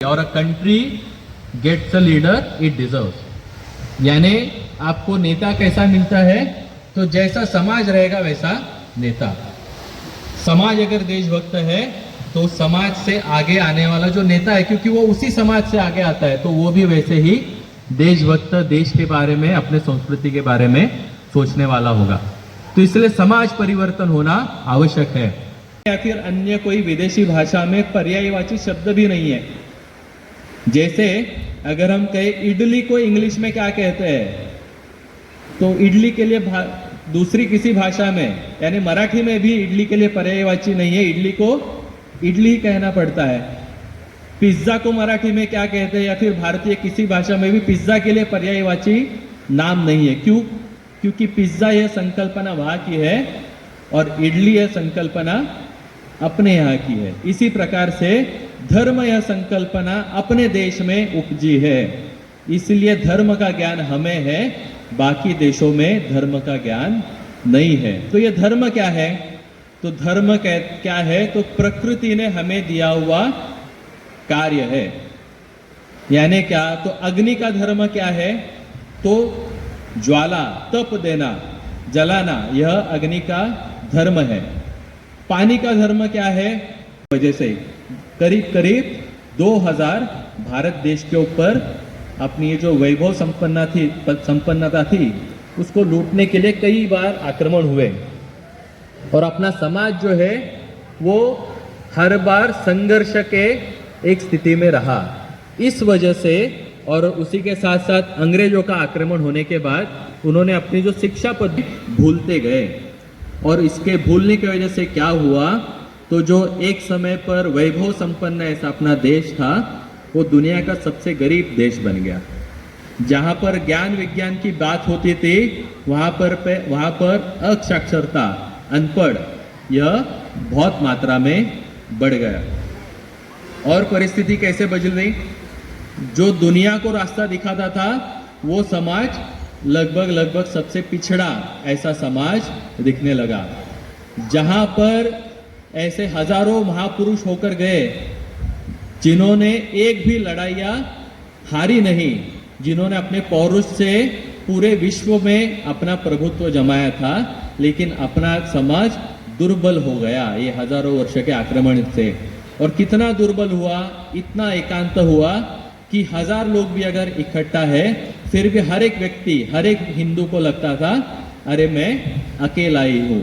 और a country gets a leader it deserves. यानी आपको नेता कैसा मिलता है, तो जैसा समाज रहेगा वैसा नेता। समाज अगर देशभक्त है तो समाज से आगे आने वाला जो नेता है, क्योंकि वो उसी समाज से आगे आता है, तो वो भी वैसे ही देशभक्त, देश के बारे में, अपने संस्कृति के बारे में सोचने वाला होगा। तो इसलिए समाज परिवर्तन होना आवश्यक है। या फिर अन्य कोई विदेशी भाषा में पर्यायवाची शब्द भी नहीं है। जैसे अगर हम कहें इडली को इंग्लिश में क्या कहते हैं, तो इडली के लिए दूसरी किसी भाषा में, यानी मराठी में भी इडली के लिए पर्यायवाची नहीं है, इडली को इडली कहना पड़ता है। पिज्जा को मराठी में क्या कहते हैं, या फिर भारतीय किसी भाषा में भी पिज्जा के लिए पर्यायवाची नाम नहीं है। क्यों? क्योंकि पिज्जा यह संकल्पना वहां की है और इडली यह संकल्पना अपने यहाँ की है। इसी प्रकार से धर्म यह संकल्पना अपने देश में उपजी है, इसलिए धर्म का ज्ञान हमें है, बाकी देशों में धर्म का ज्ञान नहीं है। तो यह धर्म क्या है? तो धर्म क्या है? तो प्रकृति ने हमें दिया हुआ कार्य है। यानी क्या? तो अग्नि का धर्म क्या है? तो ज्वाला, तप देना, जलाना, यह अग्नि का धर्म है। पानी का धर्म क्या है? वजह से करीब करीब 2000 भारत देश के ऊपर अपनी जो वैभव संपन्नता थी उसको लूटने के लिए कई बार आक्रमण हुए, और अपना समाज जो है वो हर बार संघर्ष के एक स्थिति में रहा। इस वजह से और उसी के साथ साथ अंग्रेजों का आक्रमण होने के बाद उन्होंने अपनी जो शिक्षा पद्धति भूलते गए, और इसके भूलने की वजह से क्या हुआ, तो जो एक समय पर वैभव संपन्न ऐसा अपना देश था वो दुनिया का सबसे गरीब देश बन गया। जहाँ पर ज्ञान विज्ञान की बात होती थी वहाँ पर असाक्षरता, अनपढ़, यह बहुत मात्रा में बढ़ गया। और परिस्थिति कैसे बदल गई? जो दुनिया को रास्ता दिखाता था वो समाज लगभग सबसे पिछड़ा ऐसा समाज दिखने लगा। जहाँ पर ऐसे हजारों महापुरुष होकर गए जिन्होंने एक भी लड़ाइयाँ हारी नहीं, जिन्होंने अपने पौरुष से पूरे विश्व में अपना प्रभुत्व जमाया था, लेकिन अपना समाज दुर्बल हो गया ये हजारों वर्ष के आक्रमण से। और कितना दुर्बल हुआ, इतना एकांत हुआ कि 1000 लोग भी अगर इकट्ठा है फिर भी हर एक व्यक्ति, हर एक हिंदू को लगता था अरे मैं अकेला ही हूँ,